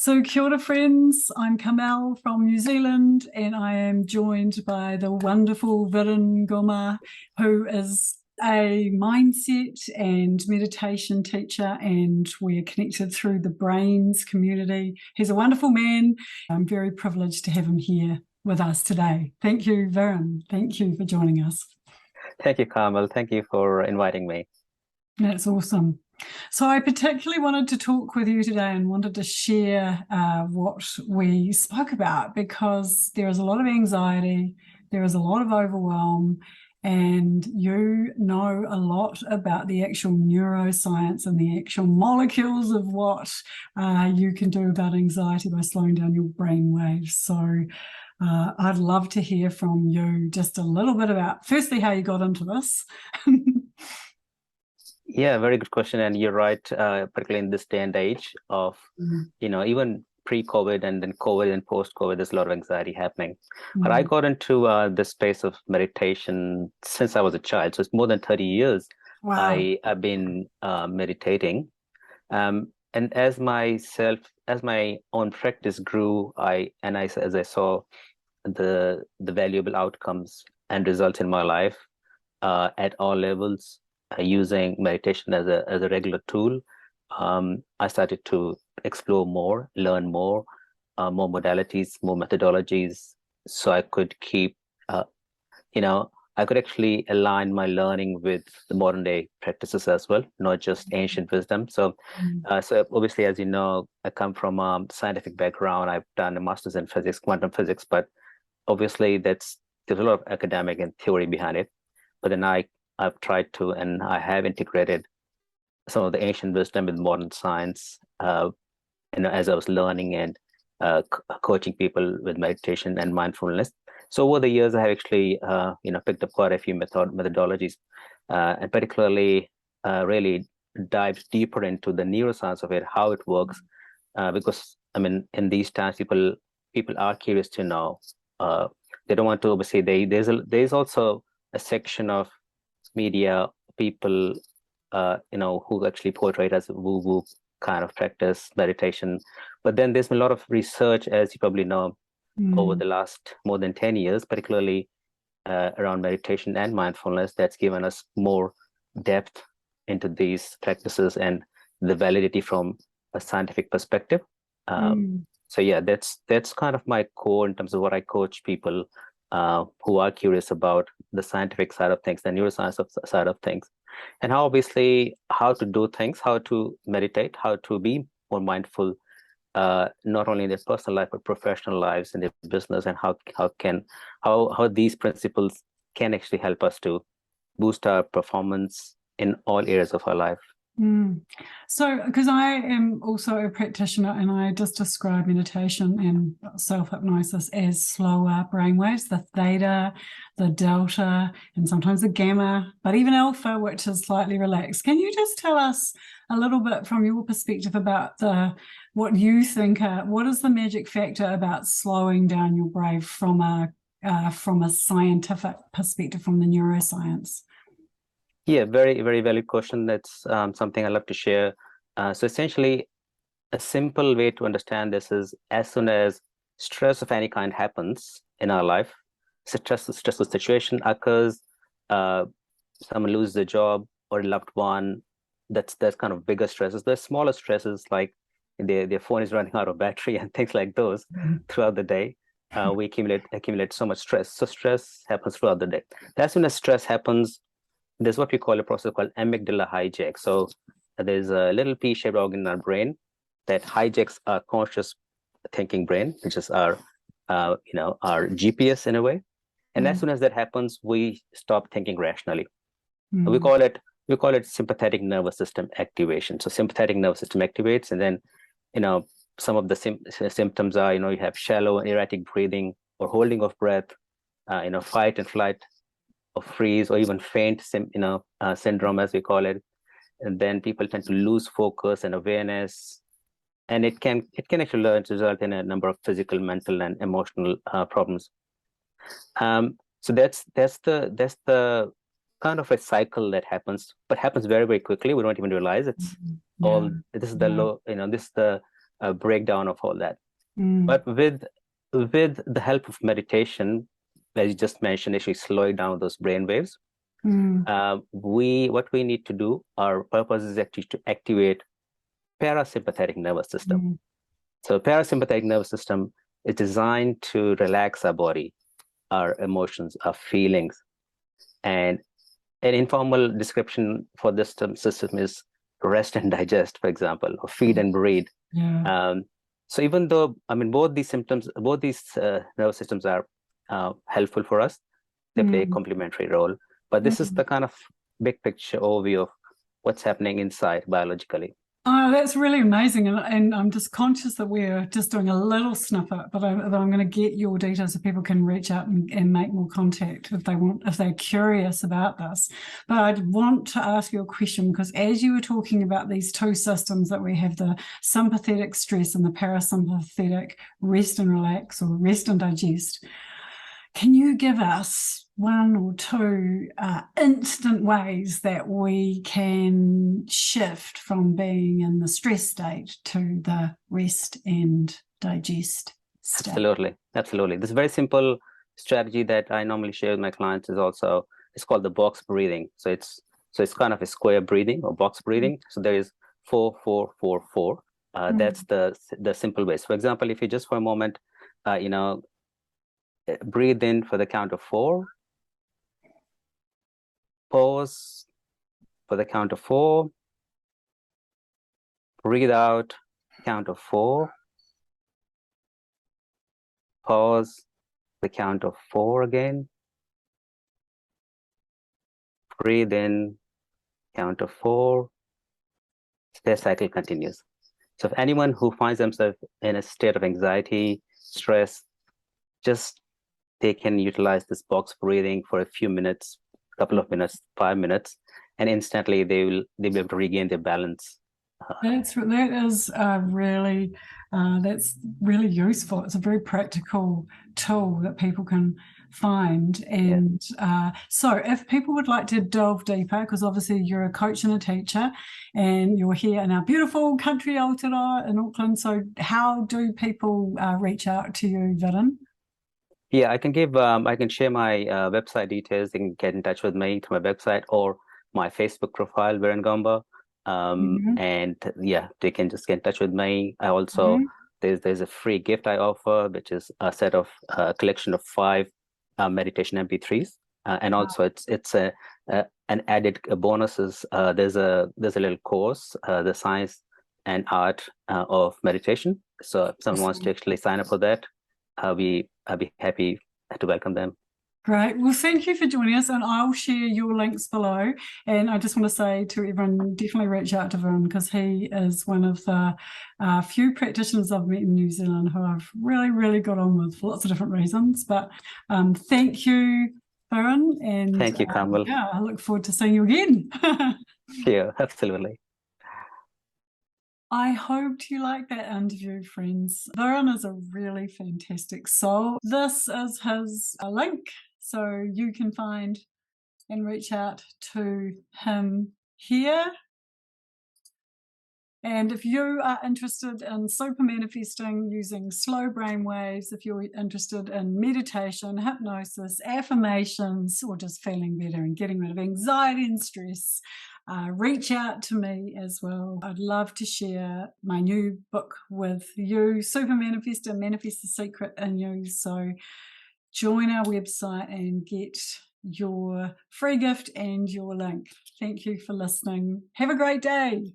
So, kia ora, friends. I'm Carmelle from New Zealand, and I am joined by the wonderful Virin Gomber, who is a mindset and meditation teacher, and we are connected through the Brains community. He's a wonderful man. I'm very privileged to have him here with us today. Thank you, Virin. Thank you for joining us. Thank you, Carmel. Thank you for inviting me. That's awesome. So I particularly wanted to talk with you today and wanted to share what we spoke about, because there is a lot of anxiety, there is a lot of overwhelm, and you know a lot about the actual neuroscience and the actual molecules of what you can do about anxiety by slowing down your brain waves. So I'd love to hear from you just a little bit about, firstly, how you got into this. Yeah, very good question. And you're right, particularly in this day and age of, even pre-COVID and then COVID and post-COVID, there's a lot of anxiety happening. But I got into this space of meditation since I was a child. So it's more than 30 years. Wow. I've been meditating. And as my own practice grew, as I saw the valuable outcomes and results in my life at all levels, using meditation as a regular tool, I started to explore more, learn more modalities, more methodologies, so I could keep, I could actually align my learning with the modern day practices as well, not just ancient wisdom. So, so obviously, as you know, I come from a scientific background. I've done a master's in physics, quantum physics, but obviously there's a lot of academic and theory behind it. But then I've tried to, and I have integrated some of the ancient wisdom with modern science, as I was learning and coaching people with meditation and mindfulness. So over the years, I have actually, picked up quite a few methodologies, and particularly really dived deeper into the neuroscience of it, how it works, because I mean, in these times, people are curious to know. They don't want to obviously. There's also a section of media people who actually portray it as woo-woo kind of practice meditation, but then there's a lot of research, as you probably know, over the last more than 10 years, particularly around meditation and mindfulness, that's given us more depth into these practices and the validity from a scientific perspective. So yeah, that's kind of my core in terms of what I coach people who are curious about the scientific side of things, the neuroscience side of things, and how to do things, how to meditate, how to be more mindful, not only in their personal life but professional lives and their business, and how these principles can actually help us to boost our performance in all areas of our life. So, because I am also a practitioner, and I just describe meditation and self-hypnosis as slower brainwaves, the theta, the delta, and sometimes the gamma, but even alpha, which is slightly relaxed. Can you just tell us a little bit from your perspective about what you think, what is the magic factor about slowing down your brain from a scientific perspective, from the neuroscience? Yeah, very, very valid question. That's something I love to share. So essentially, a simple way to understand this is, as soon as stress of any kind happens in our life, stressful situation occurs, someone loses a job or a loved one, that's kind of bigger stresses. The smaller stresses, like their phone is running out of battery and things like those throughout the day, we accumulate so much stress. So stress happens throughout the day. As soon as stress happens, there's what we call a process called amygdala hijack. So there's a little P-shaped organ in our brain that hijacks our conscious thinking brain, which is our GPS in a way. And as soon as that happens, we stop thinking rationally. We call it sympathetic nervous system activation. So sympathetic nervous system activates, and then some of the symptoms are you have shallow and erratic breathing or holding of breath, fight and flight, or freeze, or even faint syndrome, as we call it. And then people tend to lose focus and awareness, and it can actually result in a number of physical, mental, and emotional problems. So that's the kind of a cycle that happens, but happens very, very quickly. We don't even realize it's all. This is the low. This is the breakdown of all that. Mm. But with the help of meditation, as you just mentioned, actually slowing down those brain waves, what we need to do, our purpose is actually to activate parasympathetic nervous system. So parasympathetic nervous system is designed to relax our body, our emotions, our feelings. And an informal description for this system is rest and digest, for example, or feed and breathe. So even though, I mean, both these nervous systems are helpful for us, they play a complementary role. But this is the kind of big picture overview of what's happening inside biologically. Oh, that's really amazing. And I'm just conscious that we're just doing a little snippet, but I'm going to get your details so people can reach out and make more contact if they're curious about this. But I'd want to ask you a question, because as you were talking about these two systems that we have, the sympathetic stress and the parasympathetic rest and relax, or rest and digest, can you give us one or two instant ways that we can shift from being in the stress state to the rest and digest state? Absolutely. This very simple strategy that I normally share with my clients it's called the box breathing. So it's kind of a square breathing or box breathing. So there is 4, 4, 4, 4. That's the simple ways. For example, if you just for a moment, breathe in for the count of 4. Pause for the count of 4. Breathe out, count of 4. Pause, the count of 4 again. Breathe in, count of 4. Their cycle continues. So if anyone who finds themselves in a state of anxiety, stress, they can utilize this box breathing for a few minutes, couple of minutes, 5 minutes, and instantly they'll be able to regain their balance. That's really useful. It's a very practical tool that people can find. And so if people would like to delve deeper, because obviously you're a coach and a teacher and you're here in our beautiful country Aotearoa in Auckland, so how do people reach out to you, Virin? Yeah, I can share my website details. They can get in touch with me through my website or my Facebook profile, Virin Gomber. And yeah, they can just get in touch with me. I also, there's a free gift I offer, which is a collection of 5 meditation MP3s. And also it's an added bonuses. There's a little course, the science and art of meditation. So if someone wants to actually sign up for that, I'll be happy to welcome them. Great. Well, thank you for joining us, and I'll share your links below. And I just want to say to everyone, definitely reach out to Virin, because he is one of the few practitioners I've met in New Zealand who I've really, really got on with for lots of different reasons. But thank you, Virin. And thank you, Carmelle. Yeah, I look forward to seeing you again. Yeah, absolutely. I hoped you liked that interview, friends. Virin is a really fantastic soul. This is his link, so you can find and reach out to him here. And if you are interested in super manifesting using slow brainwaves, if you're interested in meditation, hypnosis, affirmations, or just feeling better and getting rid of anxiety and stress, reach out to me as well. I'd love to share my new book with you, Super Manifestor, Manifest the Secret in You. So join our website and get your free gift and your link. Thank you for listening. Have a great day.